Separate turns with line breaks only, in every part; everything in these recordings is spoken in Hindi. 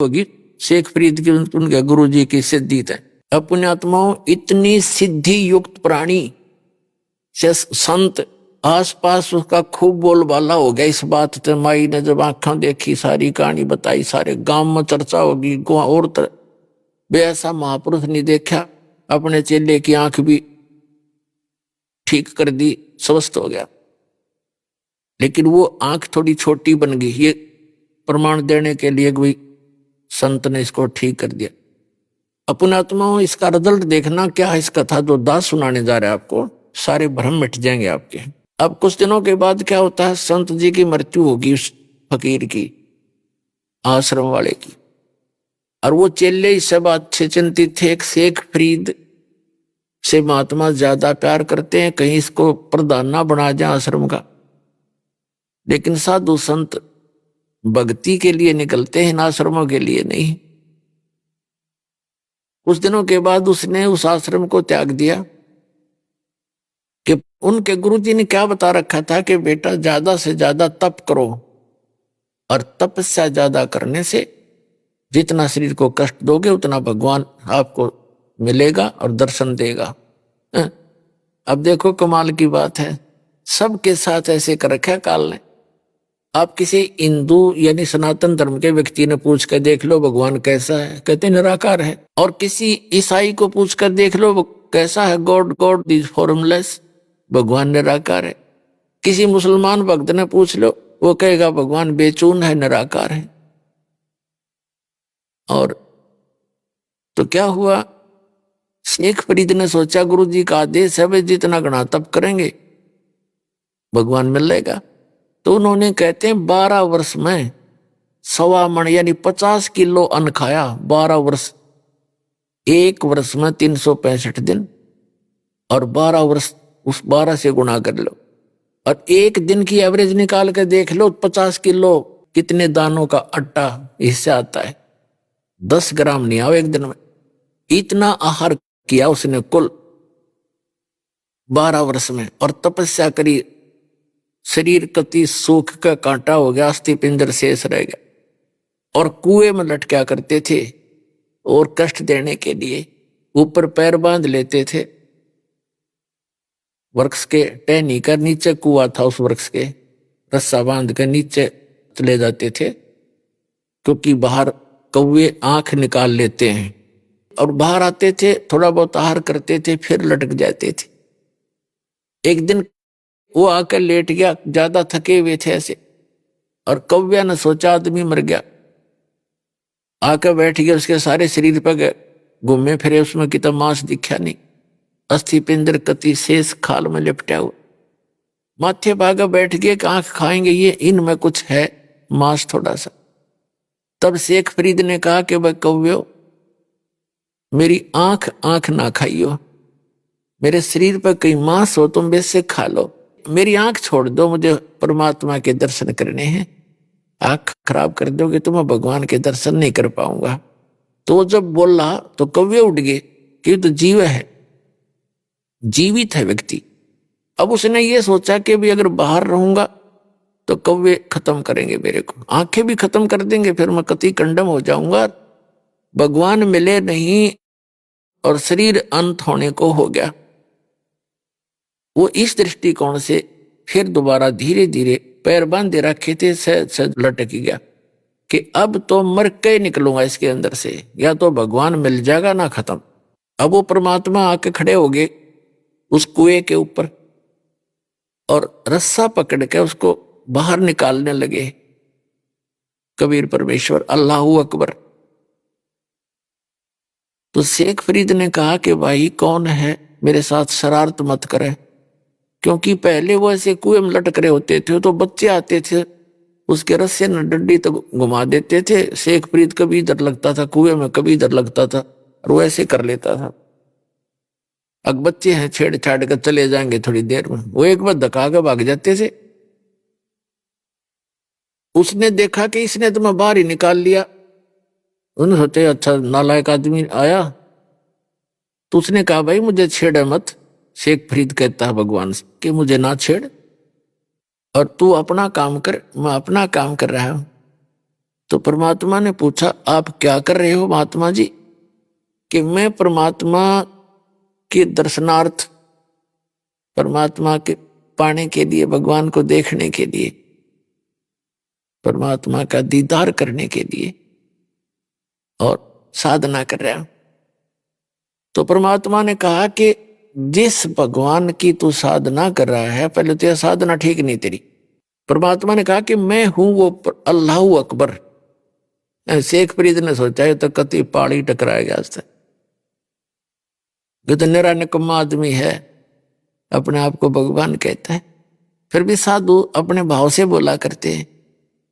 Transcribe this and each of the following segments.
होगी शेख फरीद की उनके गुरु जी की सिद्धि है। अपने आत्माओं इतनी सिद्धि युक्त प्राणी से संत आसपास उसका खूब बोलबाला हो गया इस बात से। माई ने जब आंखें देखी, सारी कहानी बताई, सारे गांव में चर्चा होगी, और बे ऐसा महापुरुष नहीं देखा। अपने चेले की आंख भी ठीक कर दी, स्वस्थ हो गया। लेकिन वो आंख थोड़ी छोटी बन गई, ये प्रमाण देने के लिए कोई संत ने इसको ठीक कर दिया। अपने आत्माओं इसका रिजल्ट देखना क्या है। इस कथा जो दास सुनाने जा रहे हैं आपको, सारे भ्रम मिट जाएंगे आपके। अब कुछ दिनों के बाद क्या होता है, संत जी की मृत्यु होगी उस फकीर की, आश्रम वाले की। और वो चेले इस सब बात से चिंतित थे। एक शेख फरीद से महात्मा ज्यादा प्यार करते हैं, कहीं इसको प्रधान ना बना जाए आश्रम का। लेकिन साधु संत भक्ति के लिए निकलते हैं, आश्रमों के लिए नहीं। कुछ दिनों के बाद उसने उस आश्रम को त्याग दिया। कि उनके गुरुजी ने क्या बता रखा था कि बेटा ज्यादा से ज्यादा तप करो, और तपस्या ज्यादा करने से जितना शरीर को कष्ट दोगे उतना भगवान आपको मिलेगा और दर्शन देगा। अब देखो कमाल की बात है, सबके साथ ऐसे कर रखा है काल ने। आप किसी हिंदू यानी सनातन धर्म के व्यक्ति ने पूछ कर देख लो भगवान कैसा है, कहते निराकार है। और किसी ईसाई को पूछ कर देख लो वो कैसा है, गॉड गॉड इज फॉर्मलेस, भगवान निराकार है। किसी मुसलमान भक्त ने पूछ लो, वो कहेगा भगवान बेचून है, निराकार है। और तो क्या हुआ, शेख फरीद ने सोचा गुरु जी का आदेश है भाई जितना गणा तप करेंगे भगवान मिलेगा। तो उन्होंने कहते हैं 12 वर्ष में 1.25 मन यानी 50 किलो अन्न खाया। 12 वर्ष, एक वर्ष में 365 दिन, और 12 वर्ष उस 12 से गुणा कर लो, और एक दिन की एवरेज निकाल कर देख लो 50 किलो कितने दानों का आटा इससे आता है। 10 ग्राम नहीं आओ एक दिन में। इतना आहार किया उसने कुल 12 वर्ष में, और तपस्या करी। शरीर कति सूख का कांटा हो गया, अस्थि पिंजर शेष रह गया। और कुएं में लटका करते थे, और कष्ट देने के लिए ऊपर पैर बांध लेते थे। वृक्ष के टहनी का नीचे कुआं था, उस वृक्ष के रस्सा बांध कर नीचे चले जाते थे, क्योंकि बाहर कौवे आंख निकाल लेते हैं। और बाहर आते थे, थोड़ा बहुत आहार करते थे, फिर लटक जाते थे। एक दिन वो आकर लेट गया, ज्यादा थके हुए थे ऐसे, और कौव्या ने सोचा आदमी मर गया, आकर बैठ गया। उसके सारे शरीर पर घूमे फिरे, उसमें कितना मांस दिखा नहीं, अस्थि पिंजर कति शेष खाल में लिपटा हुआ। माथे भागा बैठ गए कि आंख खाएंगे ये, इनमें कुछ है मांस थोड़ा सा। तब शेख फरीद ने कहा कि भाई कौव्यो, मेरी आंख आंख ना खाइयो, मेरे शरीर पर कहीं मांस हो तुम वैसे खा लो, मेरी आंख छोड़ दो, मुझे परमात्मा के दर्शन करने हैं। आंख खराब कर दोगे तो मैं भगवान के दर्शन नहीं कर पाऊंगा। तो जब बोला तो कौवे उठ गए कि तो जीव है, जीवित है व्यक्ति। अब उसने ये सोचा कि भी अगर बाहर रहूंगा तो कौवे खत्म करेंगे मेरे को, आंखें भी खत्म कर देंगे, फिर मैं कति कंडम हो जाऊंगा, भगवान मिले नहीं, और शरीर अंत होने को हो गया। वो इस दृष्टिकोण से फिर दोबारा धीरे धीरे पैर बांधे रखे थे, सहज लटक गया कि अब तो मर के निकलूंगा इसके अंदर से, या तो भगवान मिल जाएगा ना खत्म। अब वो परमात्मा आके खड़े हो गए उस कुएं के ऊपर, और रस्सा पकड़ के उसको बाहर निकालने लगे। कबीर परमेश्वर अल्लाहू अकबर। तो शेख फरीद ने कहा कि भाई कौन है, मेरे साथ शरारत मत करे, क्योंकि पहले वो ऐसे कुएं में लटक रहे होते थे तो बच्चे आते थे, उसके रस्से न डंडी तो घुमा देते थे। शेख फरीद कभी इधर लगता था कुएं में, कभी इधर लगता था, और वो ऐसे कर लेता था। अब बच्चे हैं, छेड़छाड़ कर चले जाएंगे थोड़ी देर में, वो एक बार धक्का के भाग जाते थे। उसने देखा कि इसने तो मैं बाहर ही निकाल लिया। उन्होंने सोचे अच्छा नालायक आदमी आया, तो उसने कहा भाई मुझे छेड़े मत। शेख फरीद कहता है भगवान से कि मुझे ना छेड़, और तू अपना काम कर, मैं अपना काम कर रहा हूं। तो परमात्मा ने पूछा, आप क्या कर रहे हो महात्मा जी? कि मैं परमात्मा के दर्शनार्थ, परमात्मा के पाने के लिए, भगवान को देखने के लिए, परमात्मा का दीदार करने के लिए और साधना कर रहा हूं। तो परमात्मा ने कहा कि जिस भगवान की तू साधना कर रहा है, पहले तो यह साधना ठीक नहीं तेरी। परमात्मा ने कहा कि मैं हूं वो अल्लाह अकबर। शेख फरीद ने सोचा है तो कति पाड़ी टकराएगा आज तक, तो निरा निकम्मा आदमी है, अपने आप को भगवान कहता है, फिर भी साधु अपने भाव से बोला करते हैं।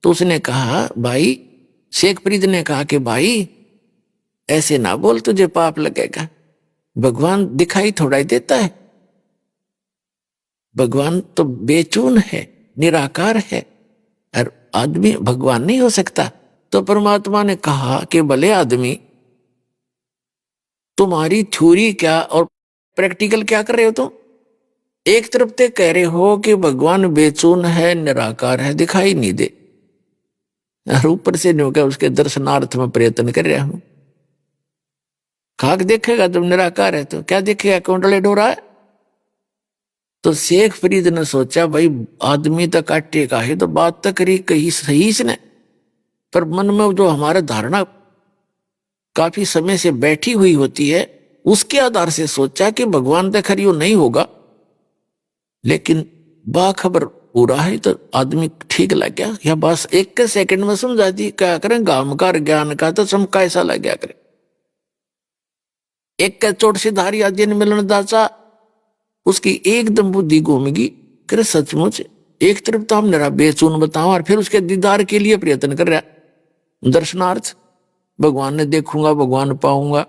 तो उसने कहा, भाई, शेख फरीद ने कहा कि भाई ऐसे ना बोल, तुझे पाप लगेगा। भगवान दिखाई थोड़ा ही देता है, भगवान तो बेचून है, निराकार है, और आदमी भगवान नहीं हो सकता। तो परमात्मा ने कहा कि भले आदमी, तुम्हारी थ्योरी क्या और प्रैक्टिकल क्या कर रहे हो तुम? एक तरफ ते कह रहे हो कि भगवान बेचून है, निराकार है, दिखाई नहीं दे, और ऊपर से जो क्या उसके दर्शनार्थ में प्रयत्न कर रहा हूं। खाक देखेगा जब निराकार है तो क्या देखेगा, कुंडले डोरा है? तो शेख फरीद ने सोचा, भाई आदमी तो काटे का है, तो बात तो करी कही सही इसने, पर मन में जो हमारा धारणा काफी समय से बैठी हुई होती है, उसके आधार से सोचा कि भगवान तो खरी नहीं होगा, लेकिन बाखबर पूरा है तो आदमी ठीक लग गया। या बस एक के सेकंड में समझा दी, क्या करें, गामकार ज्ञान का तो चमका ऐसा लग गया करे। एक का चोट से धारी आदि मिलन दाचा, उसकी एकदम बुद्धि घूमेगी, करे सचमुच एक तरफ तो हम निरा बेचून बताओ, और फिर उसके दीदार के लिए प्रयत्न कर रहा, दर्शनार्थ, भगवान ने देखूंगा, भगवान पाऊंगा,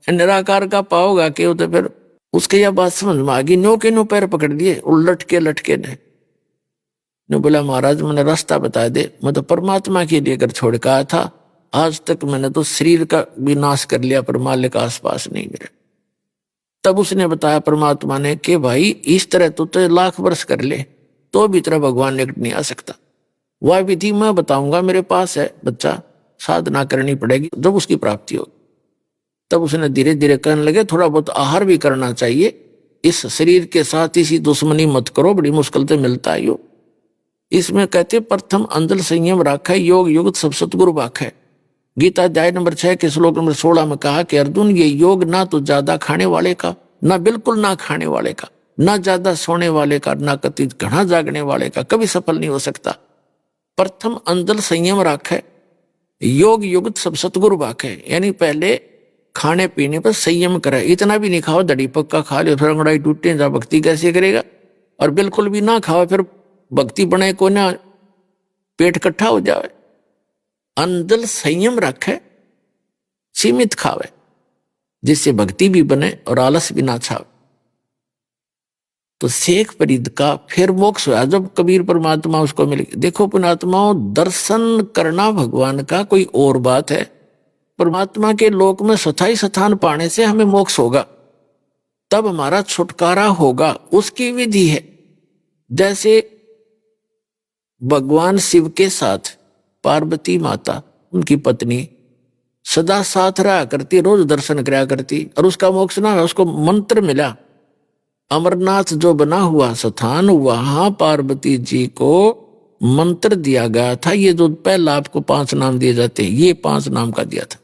निराकार का पाओगा क्यों? तो फिर उसके यह बात समझ में आ गई। नो के नो पैर पकड़ दिए, उलट के लटके ने बोला, महाराज मैंने रास्ता बता दे, मैं तो परमात्मा के लिए कर छोड़ का था, आज तक मैंने तो शरीर का विनाश कर लिया, पर मालिक आस पास नहीं मिला। तब उसने बताया परमात्मा ने कि भाई इस तरह तो लाख वर्ष कर ले तो भी तरह भगवान निकट नहीं आ सकता। वह विधि मैं बताऊंगा, मेरे पास है, बच्चा साधना करनी पड़ेगी, जब उसकी प्राप्ति होगी। तब उसने धीरे धीरे कहने लगे, थोड़ा बहुत आहार भी करना चाहिए, इस शरीर के साथ इसी दुश्मनी मत करो, बड़ी मुश्किल से मिलता है यो। इसमें कहते प्रथम अंदर संयम राखा, योग युक्त सब सतगुरु बाख है। गीता अध्याय नंबर 6 के श्लोक नंबर 16 में कहा कि अर्जुन, ये योग ना तो ज्यादा खाने वाले का, ना बिल्कुल ना खाने वाले का, ना ज्यादा सोने वाले का, ना कति घना जागने वाले का कभी सफल नहीं हो सकता। प्रथम अंदर संयम राखे, योग युक्त सब सतगुरु बाख है, यानी पहले खाने पीने पर संयम करे। इतना भी नहीं खाओ दड़ी पक्का खा लो, फिर अंगड़ाई टूटे, जा भक्ति कैसे करेगा? और बिल्कुल भी ना खाओ, फिर भक्ति बने को ना, पेट इकट्ठा हो जाए। अंदर संयम रखे, सीमित खावे, जिससे भक्ति भी बने और आलस भी ना छावे। तो शेख फरीद का फिर मोक्ष हुआ जब कबीर परमात्मा उसको मिल गए। देखो पुणात्माओं, दर्शन करना भगवान का कोई और बात है, परमात्मा के लोक में स्थायी स्थान पाने से हमें मोक्ष होगा, तब हमारा छुटकारा होगा, उसकी विधि है। जैसे भगवान शिव के साथ पार्वती माता, उनकी पत्नी, सदा साथ रहा करती, रोज दर्शन कराया करती, और उसका मोक्ष ना, उसको मंत्र मिला। अमरनाथ जो बना हुआ स्थान, वहां पार्वती जी को मंत्र दिया गया था। ये जो पहला आपको 5 नाम दिए जाते हैं, ये 5 नाम का दिया था।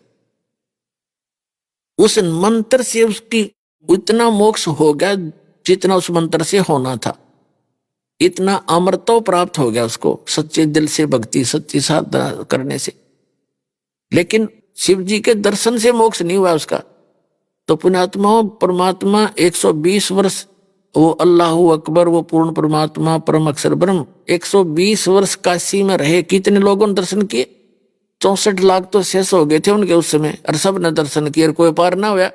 उस मंत्र से उसकी इतना मोक्ष हो गया जितना उस मंत्र से होना था, इतना अमरत्व प्राप्त हो गया उसको, सच्चे दिल से भक्ति, सच्ची साधना करने से। लेकिन शिव जी के दर्शन से मोक्ष नहीं हुआ उसका। तो पुण्यात्माओं, परमात्मा 120 वर्ष, वो अल्लाह अकबर, वो पूर्ण परमात्मा परम अक्षर ब्रह्म 120 वर्ष काशी में रहे। कितने लोगों ने दर्शन किए? 64 लाख तो शेष हो गए थे उनके उस समय, और सब ने दर्शन किए, कोई पार ना हुआ,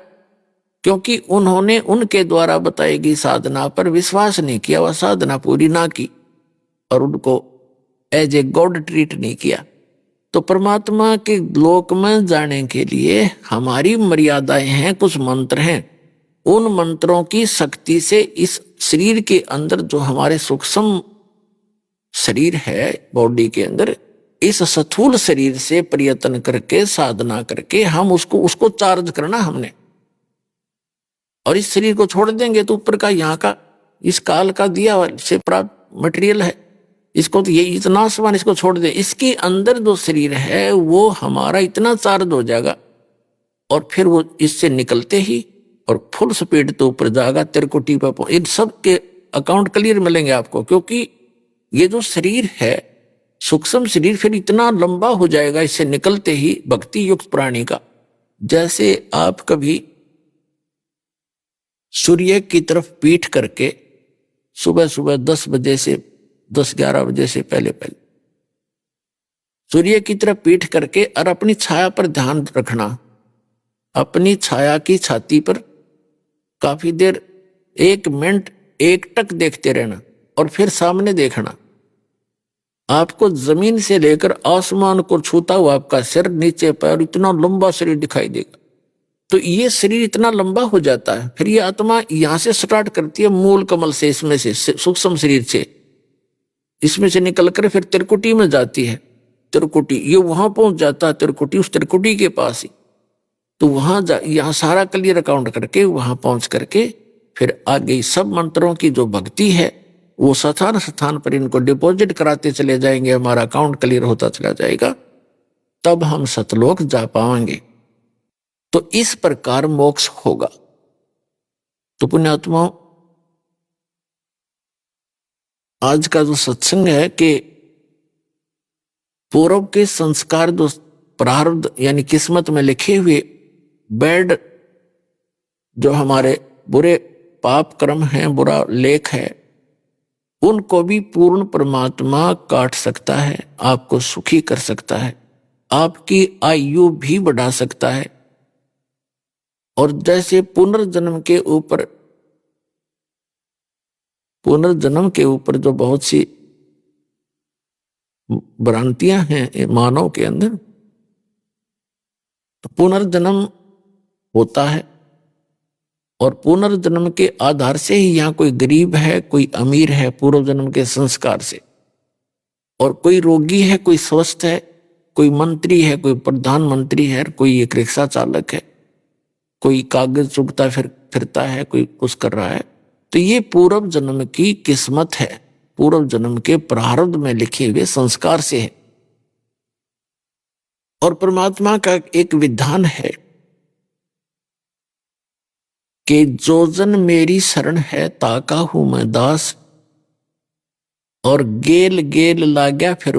क्योंकि उन्होंने उनके द्वारा बताई गई साधना पर विश्वास नहीं किया, वह साधना पूरी ना की, और उनको एज ए गॉड ट्रीट नहीं किया। तो परमात्मा के लोक में जाने के लिए हमारी मर्यादाएं हैं, कुछ मंत्र हैं। उन मंत्रों की शक्ति से इस शरीर के अंदर जो हमारे सूक्ष्म शरीर है, बॉडी के अंदर, इस स्थूल शरीर से प्रयत्न करके साधना करके हम उसको चार्ज करना हमने, और इस शरीर को छोड़ देंगे तो ऊपर का यहाँ का इस काल का दिया से प्राप्त मटेरियल है, इसको तो ये इतना सामान इसको छोड़ दे, इसके अंदर जो शरीर है वो हमारा इतना चार्ज हो जाएगा और फिर वो इससे निकलते ही और फुल स्पीड तो ऊपर जाएगा तिरकुटी पर। इन सब के अकाउंट क्लियर मिलेंगे आपको, क्योंकि ये जो शरीर है सूक्ष्म शरीर फिर इतना लंबा हो जाएगा इससे निकलते ही भक्ति युक्त प्राणी का। जैसे आप कभी सूर्य की तरफ पीठ करके सुबह सुबह 10 बजे से 10-11 बजे से पहले पहले सूर्य की तरफ पीठ करके और अपनी छाया पर ध्यान रखना, अपनी छाया की छाती पर काफी देर 1 मिनट एकटक देखते रहना और फिर सामने देखना। आपको जमीन से लेकर आसमान को छूता हुआ आपका सिर, नीचे पैर, इतना लंबा शरीर दिखाई देगा। तो ये शरीर इतना लंबा हो जाता है, फिर ये आत्मा यहां से स्टार्ट करती है मूल कमल से, इसमें से सूक्ष्म शरीर से, इसमें से निकलकर फिर त्रिकुटी में जाती है। त्रिकुटी ये वहां पहुंच जाता है, त्रिकुटी उस त्रिकुटी के पास ही, तो वहां यहाँ सारा क्लियर अकाउंट करके वहां पहुंच करके फिर आगे सब मंत्रों की जो भक्ति है वो स्थान स्थान पर इनको डिपॉजिट कराते चले जाएंगे, हमारा अकाउंट क्लियर होता चला जाएगा, तब हम सतलोक जा पाएंगे। तो इस प्रकार मोक्ष होगा। तो पुण्यात्माओं, आज का जो सत्संग है कि पूर्व के संस्कार जो प्रारब्ध यानी किस्मत में लिखे हुए बैड जो हमारे बुरे पाप कर्म हैं, बुरा लेख है, उनको भी पूर्ण परमात्मा काट सकता है, आपको सुखी कर सकता है, आपकी आयु भी बढ़ा सकता है। और जैसे पुनर्जन्म के ऊपर जो बहुत सी भ्रांतियां हैं मानव के अंदर, तो पुनर्जन्म होता है और पुनर्जन्म के आधार से ही यहाँ कोई गरीब है, कोई अमीर है पूर्व जन्म के संस्कार से, और कोई रोगी है, कोई स्वस्थ है, कोई मंत्री है, कोई प्रधानमंत्री है, कोई एक रिक्शा चालक है, कोई कागज चुगता फिरता है, कोई कुछ कर रहा है। तो ये पूर्व जन्म की किस्मत है, पूर्व जन्म के प्रारब्ध में लिखे हुए संस्कार से है। और परमात्मा का एक विधान है कि जो जन मेरी शरण है ताका हूं मैं दास, और गेल गेल लाग्या फिर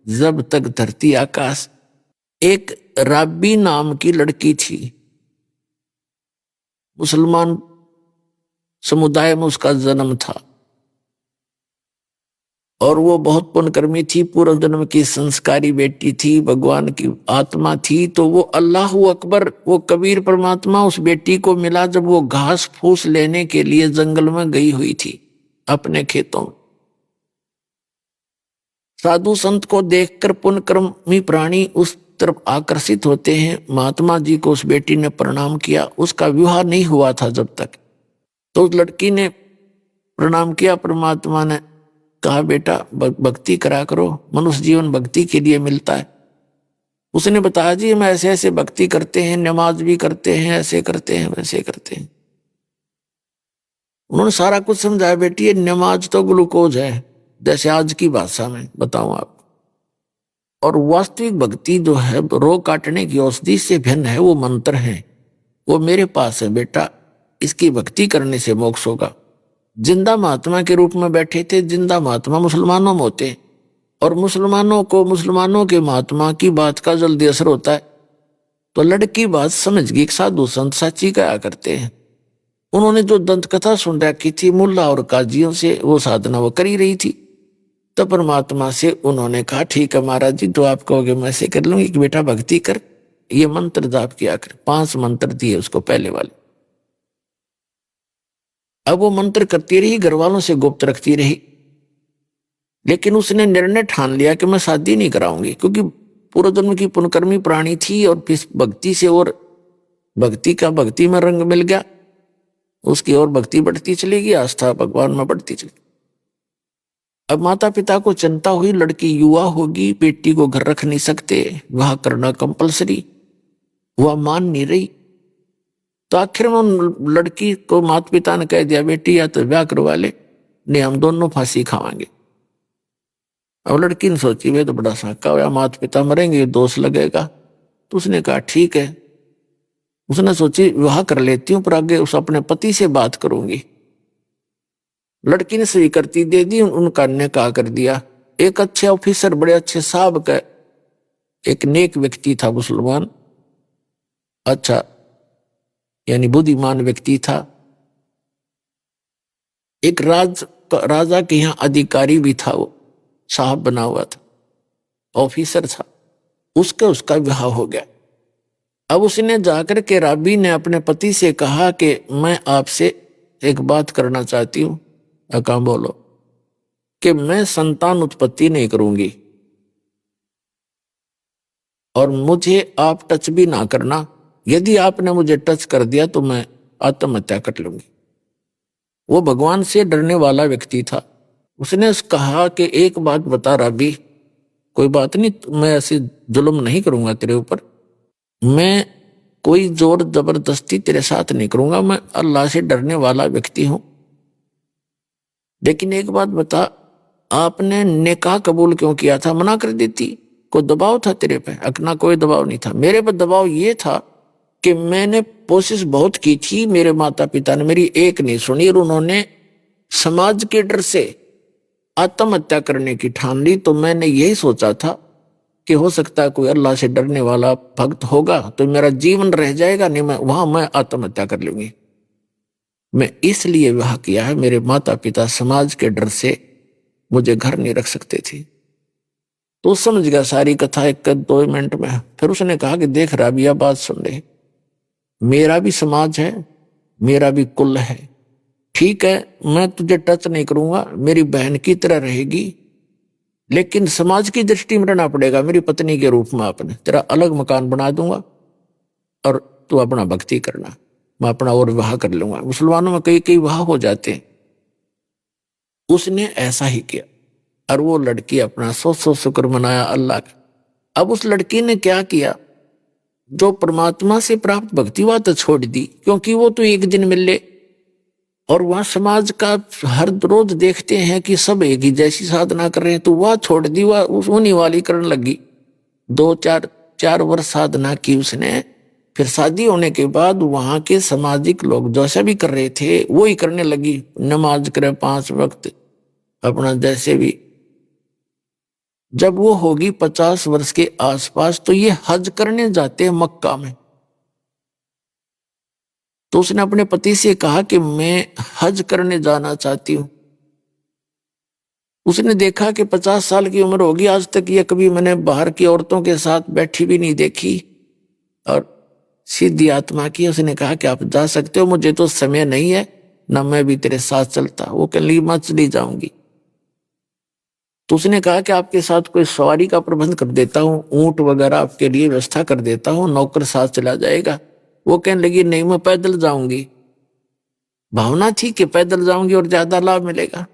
जब तक धरती आकाश। एक राबी नाम की लड़की थी, मुसलमान समुदाय में उसका जन्म था, और वो बहुत पुण्यकर्मी थी, पूर्व जन्म की संस्कारी बेटी थी, भगवान की आत्मा थी। तो वो अल्लाह अकबर, वो कबीर परमात्मा उस बेटी को मिला जब वो घास फूस लेने के लिए जंगल में गई हुई थी अपने खेतों में। साधु संत को देखकर पुण्यकर्मी प्राणी उस तरफ आकर्षित होते हैं। महात्मा जी को उस बेटी ने प्रणाम किया, उसका विवाह नहीं हुआ था जब तक। तो उस लड़की ने प्रणाम किया, परमात्मा ने कहा बेटा भक्ति करा करो, मनुष्य जीवन भक्ति के लिए मिलता है। उसने बताया जी हम ऐसे ऐसे भक्ति करते हैं, नमाज भी करते हैं, ऐसे करते हैं वैसे करते हैं। उन्होंने सारा कुछ समझाया, बेटी ये नमाज तो ग्लूकोज है, जैसे आज की भाषा में बताऊं आपको, और वास्तविक भक्ति जो है रोग काटने की औषधि से भिन्न है, वो मंत्र है, वो मेरे पास है बेटा, इसकी भक्ति करने से मोक्ष होगा। जिंदा महात्मा के रूप में बैठे थे, जिंदा महात्मा मुसलमानों में होते, और मुसलमानों के महात्मा की बात का जल्दी असर होता है। तो लड़की बात समझ गई, साधु संत सच्ची कहा करते हैं। उन्होंने जो दंत कथा सुन रखी थी मुल्ला और काजियों से, वो साधना वो करी रही थी। तो परमात्मा से उन्होंने कहा ठीक है महाराज जी, तो आप कहोगे मैं ऐसे कर लूंगी कि बेटा भक्ति कर, ये मंत्र जाप किया कर। 5 मंत्र दिए उसको पहले वाले। अब वो मंत्र करती रही, घर वालों से गुप्त रखती रही, लेकिन उसने निर्णय ठान लिया कि मैं शादी नहीं कराऊंगी, क्योंकि पूर्व जन्म की पुण्यकर्मी प्राणी थी और फिर भक्ति से और भक्ति में रंग मिल गया, उसकी और भक्ति बढ़ती चलेगी, आस्था भगवान में बढ़ती चलेगी। अब माता पिता को चिंता हुई, लड़की युवा होगी, बेटी को घर रख नहीं सकते, विवाह करना कंपलसरी, वह मान नहीं रही। तो आखिर में उन लड़की को माता पिता ने कह दिया, बेटी या तो ब्याह करवा ले, नहीं हम दोनों फांसी खावांगे। अब लड़की ने सोची वे तो बड़ा साका हुआ, माता पिता मरेंगे, दोष लगेगा। तो उसने कहा ठीक है। उसने सोची विवाह कर लेती हूँ, पर आगे उस अपने पति से बात करूंगी। लड़की ने स्वीकृति दे दी, उनका निकाह कर दिया। एक अच्छे ऑफिसर, बड़े अच्छे साहब का एक नेक व्यक्ति था, मुसलमान, अच्छा यानी बुद्धिमान व्यक्ति था। एक राजा के यहाँ अधिकारी भी था, वो साहब बना हुआ था, ऑफिसर था। उसका विवाह हो गया। अब उसने जाकर के राबी ने अपने पति से कहा कि मैं आपसे एक बात करना चाहती हूँ। कहा बोलो। कि मैं संतान उत्पत्ति नहीं करूंगी और मुझे आप टच भी ना करना, यदि आपने मुझे टच कर दिया तो मैं आत्महत्या कर लूंगी। वो भगवान से डरने वाला व्यक्ति था। उसने कहा कि एक बात बता राबी, कोई बात नहीं, मैं ऐसे जुल्म नहीं करूंगा तेरे ऊपर, मैं कोई जोर जबरदस्ती तेरे साथ नहीं करूंगा, मैं अल्लाह से डरने वाला व्यक्ति हूं। लेकिन एक बात बता, आपने निकाह कबूल क्यों किया था? मना कर देती। कोई दबाव था तेरे पे? अपना कोई दबाव नहीं था। मेरे पर दबाव ये था कि मैंने कोशिश बहुत की थी, मेरे माता पिता ने मेरी एक नहीं सुनी और उन्होंने समाज के डर से आत्महत्या करने की ठान ली। तो मैंने यही सोचा था कि हो सकता है कोई अल्लाह से डरने वाला भक्त होगा तो मेरा जीवन रह जाएगा, नहीं मैं आत्महत्या कर लूंगी। मैं इसलिए विवाह किया है, मेरे माता पिता समाज के डर से मुझे घर नहीं रख सकते थे। तो समझ गया सारी कथा 1-2 मिनट में। फिर उसने कहा कि देख राबिया, बात सुन ले, मेरा भी समाज है, मेरा भी कुल है, ठीक है, मैं तुझे टच नहीं करूंगा, मेरी बहन की तरह रहेगी, लेकिन समाज की दृष्टि में रहना पड़ेगा मेरी पत्नी के रूप में। अपने तेरा अलग मकान बना दूंगा और तू अपना भक्ति करना, मैं अपना और विवाह कर लूंगा। मुसलमानों में कई कई विवाह हो जाते हैं। उसने ऐसा ही किया और वो लड़की अपना 100 शुक्र मनाया अल्लाह का। अब उस लड़की ने क्या किया, जो परमात्मा से प्राप्त भक्ति वह तो छोड़ दी, क्योंकि वो तो एक दिन मिल ले, और वह समाज का हर रोज देखते हैं कि सब एक ही जैसी साधना कर रहे हैं, तो वह छोड़ दी, वह उन्हीं वाली करने लगी। 2-4 वर्ष साधना की उसने। फिर शादी होने के बाद वहां के सामाजिक लोग जैसा भी कर रहे थे वो ही करने लगी। नमाज करे 5 वक्त, अपना जैसे भी। जब वो होगी 50 वर्ष के आसपास तो ये हज करने जाते हैं मक्का में। तो उसने अपने पति से कहा कि मैं हज करने जाना चाहती हूं। उसने देखा कि 50 साल की उम्र होगी, आज तक ये कभी मैंने बाहर की औरतों के साथ बैठी भी नहीं देखी, और सीधी आत्मा की। उसने कहा कि आप जा सकते हो, मुझे तो समय नहीं है, ना मैं भी तेरे साथ चलता। वो कहने मैं चली जाऊंगी। तो उसने कहा कि आपके साथ कोई सवारी का प्रबंध कर देता हूँ, ऊंट वगैरह आपके लिए व्यवस्था कर देता हूँ, नौकर साथ चला जाएगा। वो कहने लगी नहीं, मैं पैदल जाऊंगी। भावना थी कि पैदल जाऊंगी और ज्यादा लाभ मिलेगा,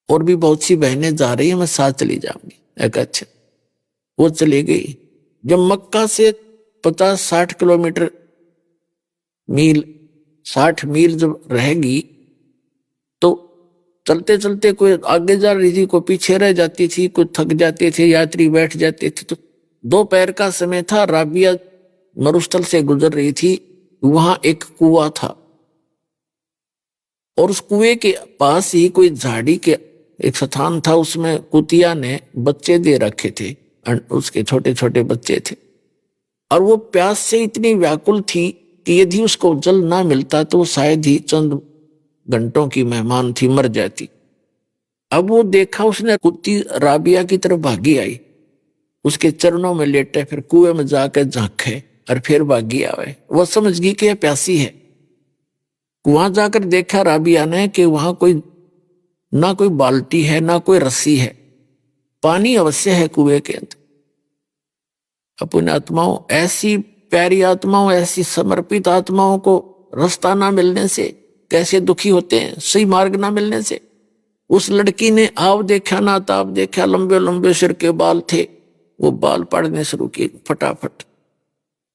और भी बहुत सी बहनें जा रही हैं, मैं साथ चली जाऊंगी। एक अच्छा, वो चली गई। जब मक्का से 50-60 किलोमीटर मील 60 मील जब रहेगी तो चलते चलते कोई आगे जा रही थी, कोई पीछे रह जाती थी, कोई थक जाते थे यात्री, बैठ जाते थे। तो दोपहर का समय था, राबिया मरुस्थल से गुजर रही थी। वहां एक कुआं था और उस कुएं के पास ही कोई झाड़ी के एक स्थान था, उसमें कुतिया ने बच्चे दे रखे थे, उसके छोटे छोटे बच्चे थे। और वो प्यास से इतनी व्याकुल थी कि यदि उसको जल ना मिलता तो शायद ही चंद घंटों की मेहमान थी, मर जाती। अब वो देखा उसने, कुत्ती राबिया की तरफ भागी आई, उसके चरणों में लेटे, फिर कुएं में जाकर झांके और फिर भागी आवे। वो समझ गई कि यह प्यासी है। वहां जाकर देखा राबिया ने कि वहां कोई ना कोई बाल्टी है ना कोई रस्सी है, पानी अवश्य है कुएं के अंदर। अपनी आत्माओं, ऐसी प्यारी आत्माओं, ऐसी समर्पित आत्माओं को रास्ता ना मिलने से कैसे दुखी होते हैं, सही मार्ग ना मिलने से। उस लड़की ने आव देखा ना ताव देखा, लंबे लंबे सिर के बाल थे, वो बाल पाड़ने शुरू किए फटाफट।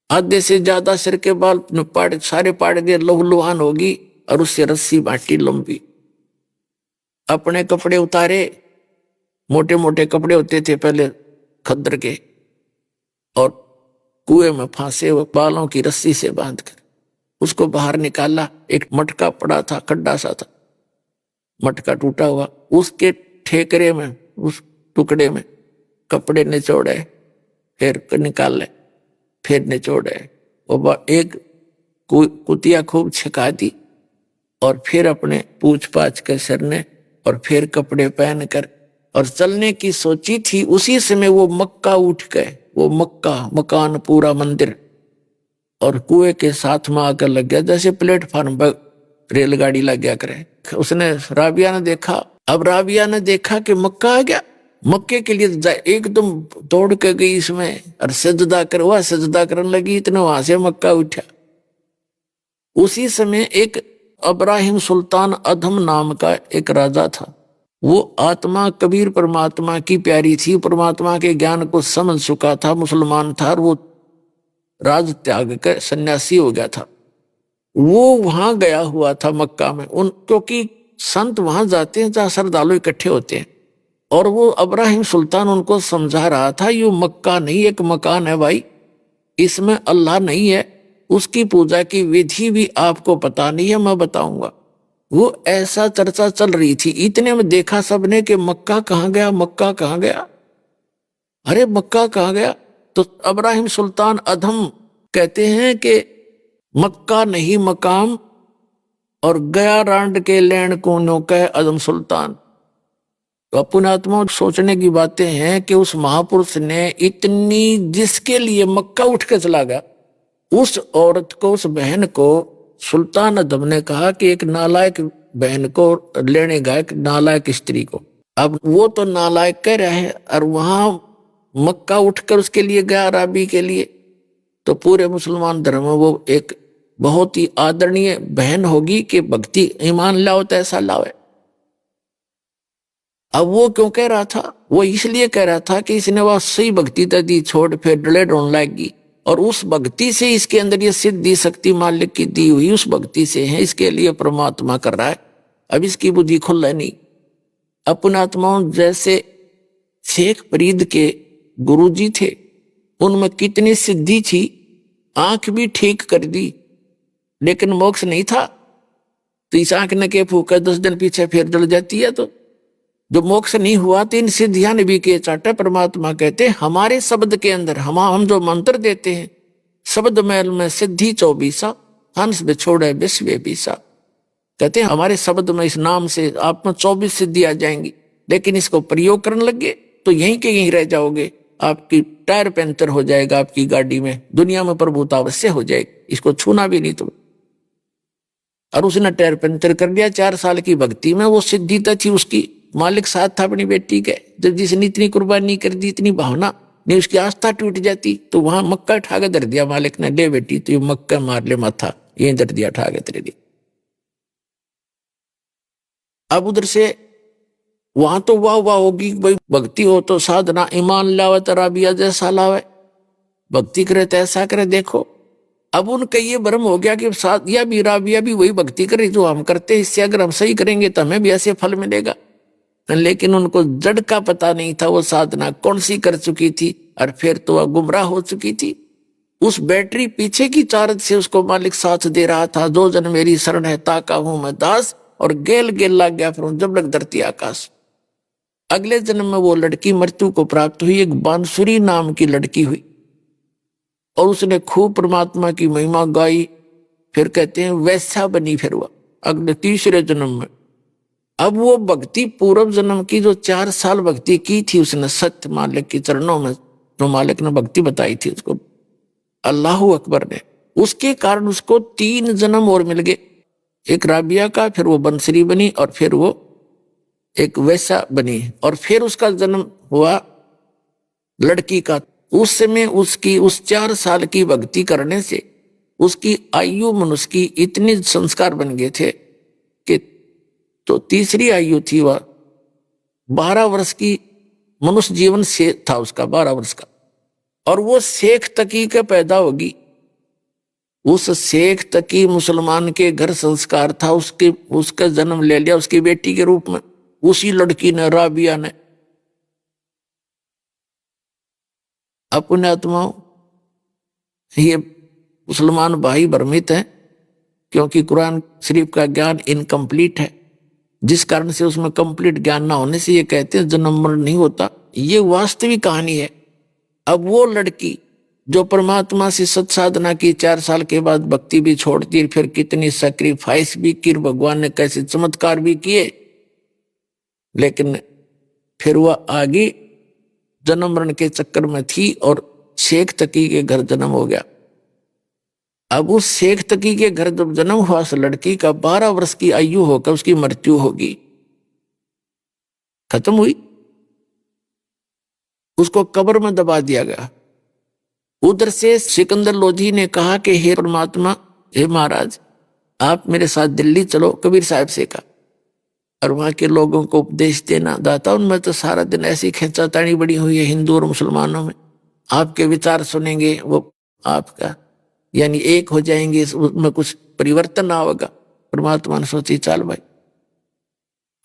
आधे से ज्यादा सिर के बाल सारे पाड़ दिए, लहूलुहान होगी, और उससे रस्सी बांटी लंबी। अपने कपड़े उतारे, मोटे मोटे कपड़े होते थे पहले खद्दर के, और कुएं में फांसे हुए बालों की रस्सी से बांधकर उसको बाहर निकाला। एक मटका पड़ा था, खड्डा सा था, मटका टूटा हुआ, उसके ठेकरे में, उस टुकड़े में कपड़े निचोड़े, फिर निकाले, फिर निचोड़े, और एक कुतिया खूब छिका दी, और फिर अपने पूछ पाछ के सरने, और फिर कपड़े पहनकर और चलने की सोची थी। उसी समय वो मक्का उठ गए, वो मक्का मकान पूरा मंदिर, और कुएं के साथ में आकर लग गया, जैसे प्लेटफार्म पर रेलगाड़ी लग गया करे। उसने राबिया ने देखा, अब राबिया ने देखा कि मक्का आ गया। मक्के के लिए एकदम दौड़ के गई इसमें, और सजदा करवा, सजदा करने लगी, इतने वहां से मक्का उठा। उसी समय एक इब्राहिम सुल्तान अधम नाम का एक राजा था। वो आत्मा कबीर परमात्मा की प्यारी थी, परमात्मा के ज्ञान को समझ चुका था, मुसलमान था, और वो राज त्याग कर सन्यासी हो गया था। वो वहां गया हुआ था मक्का में, क्योंकि संत वहां जाते हैं जहां श्रद्धालु इकट्ठे होते हैं, और वो इब्राहिम सुल्तान उनको समझा रहा था, ये मक्का नहीं एक मकान है भाई, इसमें अल्लाह नहीं है, उसकी पूजा की विधि भी आपको पता नहीं है, मैं बताऊंगा। वो ऐसा चर्चा चल रही थी, इतने में देखा सबने कि मक्का कहाँ गया, मक्का कहाँ गया, अरे मक्का कहाँ गया। तो इब्राहिम सुल्तान अधम कहते हैं कि मक्का नहीं मकाम, और गया रांड के लैंड को नो कह अदम सुल्तान। तो पुण्यात्मा सोचने की बातें हैं कि उस महापुरुष ने इतनी, जिसके लिए मक्का उठ के चला गया, उस औरत को, उस बहन को सुल्तान अदम ने कहा कि एक नालायक बहन को लेने गया, एक नालायक स्त्री को। अब वो तो नालायक कह रहा है, और वहां मक्का उठकर उसके लिए गया राबी के लिए, तो पूरे मुसलमान धर्म में वो एक बहुत ही आदरणीय बहन होगी कि भक्ति ईमान लाओ तो ऐसा लाओ। अब वो क्यों कह रहा था, वो इसलिए कह रहा था कि इसने वह सही भक्ति दी छोड़, फिर डले ढूंढ लाएगी, और उस भक्ति से इसके अंदर ये सिद्धि शक्ति मालिक की दी हुई उस भक्ति से है, इसके लिए परमात्मा कर रहा है। अब इसकी बुद्धि खुल नहीं। अपनात्माओं जैसे शेख फरीद के गुरुजी थे, उनमें कितनी सिद्धि थी, आंख भी ठीक कर दी, लेकिन मोक्ष नहीं था। तो इस आंख ने के फूका 10 दिन पीछे फिर जल जाती है। तो जो मोक्ष नहीं हुआ, तो इन सिद्धियां ने भी के चाटे। परमात्मा कहते हमारे शब्द के अंदर हम जो मंत्र देते हैं, शब्द मैल में सिद्धि 24, हंस बिछोड़े विश्व बीसा। कहते हैं हमारे शब्द में, इस नाम से आप में 24 सिद्धि आ जाएंगी, लेकिन इसको प्रयोग करने लगे तो यहीं के यहीं रह जाओगे। आपकी टायर पंचर हो जाएगा, आपकी गाड़ी में दुनिया में प्रभुता अवश्य हो जाएगी, इसको छूना भी नहीं तुम। और उसने टायर पंचर कर दिया 4 साल की भक्ति में। वो सिद्धि तो थी उसकी, मालिक साथ था अपनी बेटी के। जब जिसने इतनी कुर्बानी कर दी, इतनी भावना नहीं, उसकी आस्था टूट जाती, तो वहां मक्का उठा के धर दिया मालिक ने, ले बेटी तो ये मक्का मार ले माथा, ये धर दिया उठा के तेरे लिए। अब उधर से वहां तो वाह वाह होगी, भाई भक्ति हो तो साधना, ईमान लावे तो राबिया जैसा लावे, भक्ति करे तो ऐसा करे। देखो अब उनका ये भ्रम हो गया कि सादिया भी राबिया भी वही भक्ति करे जो हम करते, इससे अगर हम सही करेंगे तो हमें भी ऐसे फल मिलेगा। लेकिन उनको जड़ का पता नहीं था, वो साधना कौन सी कर चुकी थी, और फिर तो वह गुमराह हो चुकी थी। उस बैटरी पीछे की चार्ज से उसको मालिक साथ दे रहा था। 2 जन मेरी शरण है, ताका हूं मैं दास, और गेल गेल लग गया फिर जब लग धरती आकाश। अगले जन्म में वो लड़की मृत्यु को प्राप्त हुई, एक बांसुरी नाम की लड़की हुई, और उसने खूब परमात्मा की महिमा गाई। फिर कहते हैं वैसा बनी फिर वह अगले 3रे जन्म में। अब वो भक्ति पूर्व जन्म की जो 4 साल भक्ति की थी उसने सत्य मालिक के चरणों में, जो मालिक ने भक्ति बताई थी उसको, अल्लाह अकबर ने, उसके कारण उसको 3 जन्म और मिल गए। एक राबिया का, फिर वो बंसरी बनी, और फिर वो एक वैसा बनी, और फिर उसका जन्म हुआ लड़की का। उस समय उसकी उस 4 साल की भक्ति करने से उसकी आयु मनुष्य की इतने संस्कार बन गए थे कि तो 3री आयु थी वह 12 वर्ष की मनुष्य जीवन से था उसका, 12 वर्ष का, और वो शेख तकी के पैदा होगी। उस शेख तकी मुसलमान के घर संस्कार था, उसके उसका जन्म ले लिया उसकी बेटी के रूप में, उसी लड़की ने, राबिया ने। अपने आत्माओं, ये मुसलमान भाई भ्रमित हैं, क्योंकि कुरान शरीफ का ज्ञान इनकम्प्लीट है, जिस कारण से उसमें कंप्लीट ज्ञान ना होने से ये कहते हैं जन्म मरण नहीं होता। ये वास्तविक कहानी है। अब वो लड़की जो परमात्मा से सत्साधना की, 4 साल के बाद भक्ति भी छोड़ दी, फिर कितनी सैक्रिफाइस भी की, भगवान ने कैसे चमत्कार भी किए, लेकिन फिर वह आगे जन्म मरण के चक्कर में थी और शेख तकी के घर जन्म हो गया। अब उस शेख तकी के घर जब जन्म हुआ, उस लड़की का 12 वर्ष की आयु होकर उसकी मृत्यु होगी, खत्म हुई, उसको कब्र में दबा दिया गया। उधर से सिकंदर लोधी ने कहा कि हे परमात्मा, हे महाराज, आप मेरे साथ दिल्ली चलो, कबीर साहब से कहा, और वहां के लोगों को उपदेश देना। दाता, उनमें तो सारा दिन ऐसी खींचातानी बड़ी हुई है हिंदू और मुसलमानों में, आपके विचार सुनेंगे, वो आपका यानी एक हो जाएंगे, उसमें कुछ परिवर्तन ना होगा। परमात्मा ने सोची, चल भाई।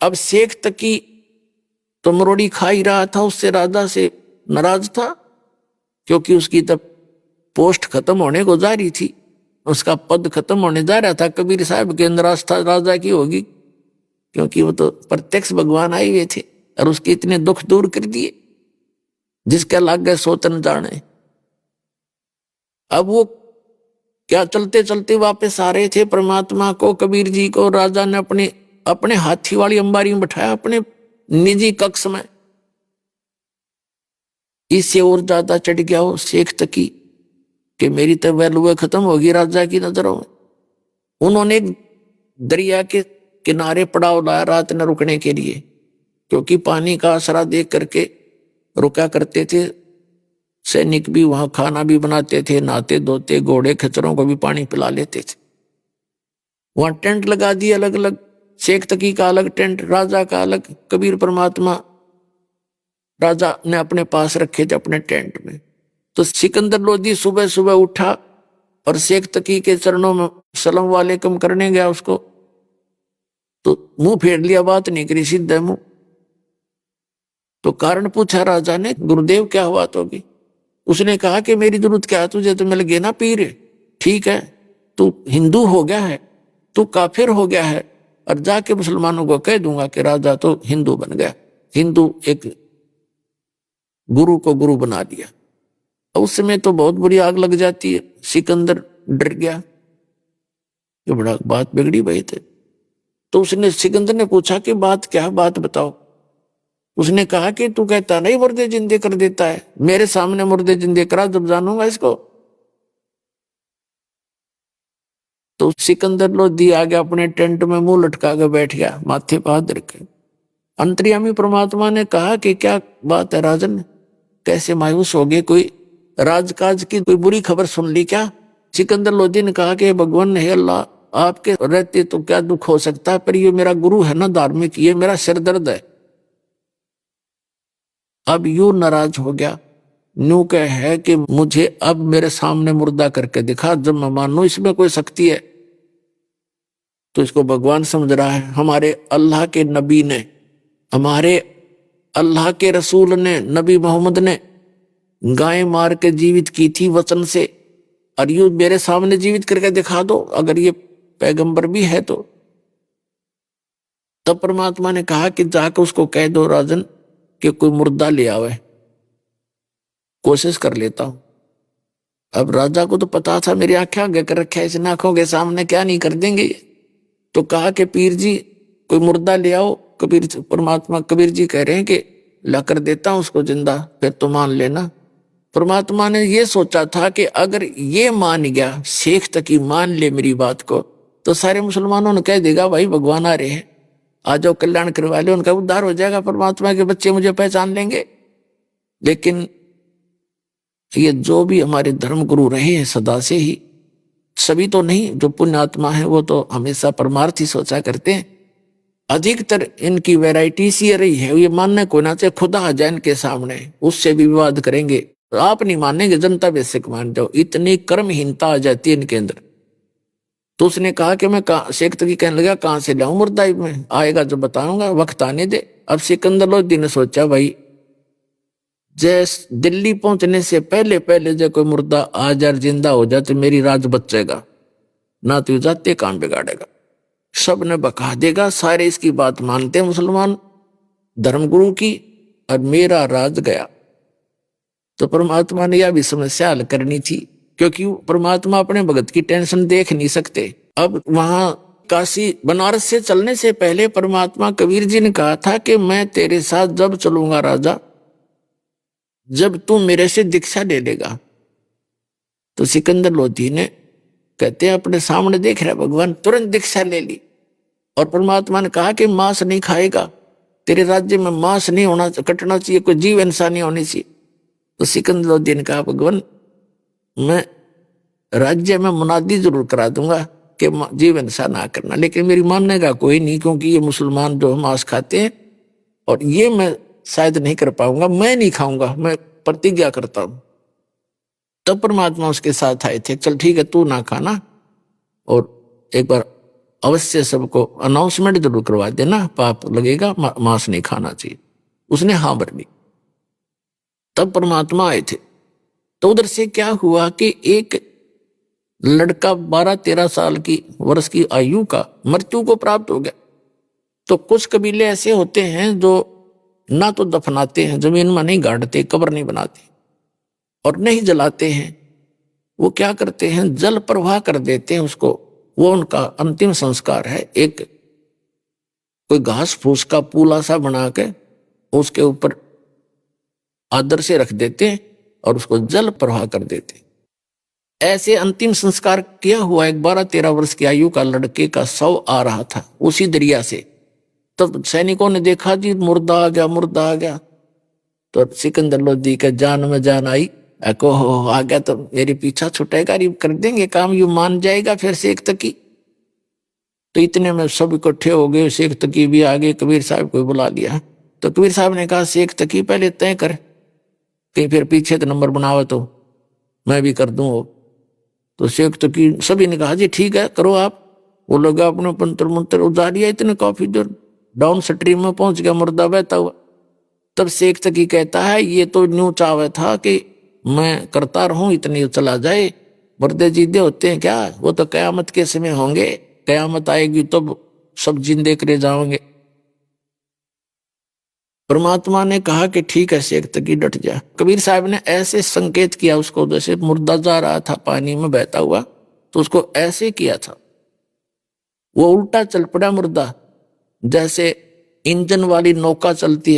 अब शेख तकी तो मरोड़ी खा ही रहा था, उससे राजा से नाराज था, क्योंकि उसकी तब पोस्ट खत्म होने को जा रही थी, उसका पद खत्म होने जा रहा था। कबीर साहब के अंदर आस्था राजा की होगी, क्योंकि वो तो प्रत्यक्ष भगवान आए हुए थे और उसके इतने दुख दूर कर दिए, जिसका लाग गए सोतन जाने। अब वो क्या चलते चलते वापस आ रहे थे, परमात्मा को, कबीर जी को राजा ने अपने हाथी वाली अंबारी में बैठाया, अपने निजी कक्ष में। इससे और ज्यादा चढ़ गया वो शेख तकी कि मेरी तो वैल्यू खत्म होगी राजा की नजरों में। उन्होंने दरिया के किनारे पड़ाव लाया रात न रुकने के लिए, क्योंकि पानी का आसरा देख करके रुका करते थे। सैनिक भी वहां खाना भी बनाते थे, नहाते धोते, घोड़े खच्चरों को भी पानी पिला लेते थे। वहां टेंट लगा दिए अलग अलग, शेख तकी का अलग टेंट, राजा का अलग। कबीर परमात्मा राजा ने अपने पास रखे थे अपने टेंट में। तो सिकंदर लोधी सुबह सुबह उठा और शेख तकी के चरणों में सलाम वालेकुम करने गया, उसको तो मुंह फेर लिया, बात नहीं करी, सीधे मुंह। तो कारण पूछा राजा ने, गुरुदेव क्या हुआ तो भी? उसने कहा कि मेरी जरूरत क्या है, तुझे तो मिल गए ना पीर, ठीक है, तू हिंदू हो गया है, तू काफिर हो गया है, और जाके मुसलमानों को कह दूंगा कि राजा तो हिंदू बन गया। हिंदू एक गुरु को गुरु बना दिया। उस समय तो बहुत बुरी आग लग जाती है। सिकंदर डर गया, ये बड़ा बात बिगड़ी भाई थे। तो उसने, सिकंदर ने पूछा कि बात क्या है, बात बताओ। उसने कहा कि तू कहता नहीं मुर्दे जिंदे कर देता है, मेरे सामने मुर्दे जिंदे करा, जब जानूंगा इसको। तो सिकंदर लोधी आ गया, अपने टेंट में मुंह लटका के बैठ गया, माथे पर हाथ रखे। अंतर्यामी परमात्मा ने कहा कि क्या बात है राजन, कैसे मायूस हो गए, कोई राजकाज की कोई बुरी खबर सुन ली क्या? सिकंदर लोधी ने कहा कि भगवान, हे अल्लाह, आपके रहते तो क्या दुख हो सकता है, पर ये मेरा गुरु है ना धार्मिक, ये मेरा सिर दर्द है। अब यूं नाराज हो गया, न्यू कह है कि मुझे अब मेरे सामने मुर्दा करके दिखा, जब मैं मानू इसमें कोई शक्ति है। तो इसको भगवान समझ रहा है, हमारे अल्लाह के नबी ने, हमारे अल्लाह के रसूल ने, नबी मोहम्मद ने गाय मार के जीवित की थी वचन से, और यूं मेरे सामने जीवित करके दिखा दो, अगर ये पैगंबर भी है तो। तब परमात्मा ने कहा कि जाकर उसको कह दो राजन कि कोई मुर्दा ले आवे, कोशिश कर लेता हूं। अब राजा को तो पता था मेरी आंखें आगे कर रखे, इस आंखों के सामने क्या नहीं कर देंगे। तो कहा कि पीर जी कोई मुर्दा ले आओ। कबीर परमात्मा, कबीर जी कह रहे हैं कि ला कर देता हूं उसको जिंदा, फिर तो मान लेना। परमात्मा ने ये सोचा था कि अगर ये मान गया, शेख तकी मान ले मेरी बात को, तो सारे मुसलमानों ने कह देगा भाई भगवान आ रहे हैं, आ जाओ कल्याण करवा ले, उनका उद्धार हो जाएगा, परमात्मा के बच्चे मुझे पहचान लेंगे। लेकिन ये जो भी हमारे धर्म गुरु रहे हैं सदा से ही, सभी तो नहीं, जो पुण्यात्मा है वो तो हमेशा परमार्थ ही सोचा करते हैं। अधिकतर इनकी वैरायटी सी रही है, ये मानने को ना चाहे खुदा आ जाए इनके सामने उससे भी विवाद करेंगे। आप नहीं मानेंगे, जनता बेसिक मान जाओ, इतनी कर्महीनता आ जाती है इनके अंदर। तो उसने कहा कि मैं शेख तकी कहने लगा कहां से लाऊं मुर्दा, में आएगा जो बताऊंगा, वक्त आने दे। अब सिकंदर लोधी ने सोचा भाई जैस दिल्ली पहुंचने से पहले पहले जो कोई मुर्दा आ जाए जिंदा हो जाए तो मेरी राज बचेगा, ना तो जाते काम बिगाड़ेगा, सब ने बका देगा। सारे इसकी बात मानते हैं मुसलमान धर्मगुरु की, और मेरा राज गया। तो परमात्मा ने यह भी समस्या हल करनी थी, क्योंकि परमात्मा अपने भगत की टेंशन देख नहीं सकते। अब वहां काशी बनारस से चलने से पहले परमात्मा कबीर जी ने कहा था कि मैं तेरे साथ जब चलूंगा राजा, जब तू मेरे से दीक्षा ले लेगा। तो सिकंदर लोधी ने कहते हैं अपने सामने देख रहा भगवान, तुरंत दीक्षा ले ली। और परमात्मा ने कहा कि मांस नहीं खाएगा, तेरे राज्य में मांस नहीं होना, कटना चाहिए, कोई जीव हिंसा नहीं होनी चाहिए। तो सिकंदर लोधी ने कहा भगवान मैं राज्य में मुनादी जरूर करा दूंगा कि जीव हिंसा ना करना, लेकिन मेरी मानने का कोई नहीं, क्योंकि ये मुसलमान जो मांस खाते हैं और ये मैं शायद नहीं कर पाऊंगा, मैं नहीं खाऊंगा, मैं प्रतिज्ञा करता हूं। तब परमात्मा उसके साथ आए थे, चल ठीक है तू ना खाना, और एक बार अवश्य सबको अनाउंसमेंट जरूर करवा देना, पाप लगेगा, मांस नहीं खाना चाहिए। उसने हाँ भर ली। तब परमात्मा आए थे। तो उधर से क्या हुआ कि एक लड़का 12-13 साल की वर्ष की आयु का मृत्यु को प्राप्त हो गया। तो कुछ कबीले ऐसे होते हैं जो ना तो दफनाते हैं, जमीन में नहीं गाड़ते, कब्र नहीं बनाते, और नहीं जलाते हैं, वो क्या करते हैं जल प्रवाह कर देते हैं उसको। वो उनका अंतिम संस्कार है। एक कोई घास फूस का पूला सा बना के उसके ऊपर आदर से रख देते हैं और उसको जल प्रवाह कर देते हैं। ऐसे अंतिम संस्कार किया हुआ एक 12-13 वर्ष की आयु का लड़के का शव आ रहा था उसी दरिया से। तब सैनिकों ने देखा जी मुर्दा आ गया, मुर्दा आ गया। तो सिकंदर लोधी के जान में जान आई, को आ गया तो मेरे पीछा छुटेगा, कर देंगे काम, यू मान जाएगा फिर शेख तकी। तो इतने में सब इकट्ठे हो गए, शेख तकी भी आगे, कबीर साहब को बुला लिया। तो कबीर साहब ने कहा शेख तकी पहले तय कर, कहीं फिर पीछे तो नंबर बनावा तो मैं भी कर दूं। तो शेख तकी सभी ने कहा जी ठीक है करो आप। वो लोग अपने पंतर मंत्र उतारिया, इतने काफी देर डाउन स्ट्रीम में पहुंच गया मुर्दा बहता हुआ। तब शेख तकी कहता है ये तो न्यू चावे था कि मैं करता रहूं, इतनी चला जाए, मुर्दे जीदे होते हैं क्या, वो तो कयामत के समय होंगे, कयामत आएगी तब सब जिंदे करे जाओगे। परमात्मा ने कहा कि ठीक है शेख तकी डट जा। कबीर साहब ने ऐसे संकेत किया उसको, जैसे मुर्दा जा रहा था पानी में बहता हुआ, तो उसको ऐसे किया था, वो उल्टा चल पड़ा मुर्दा, जैसे इंजन वाली नौका चलती है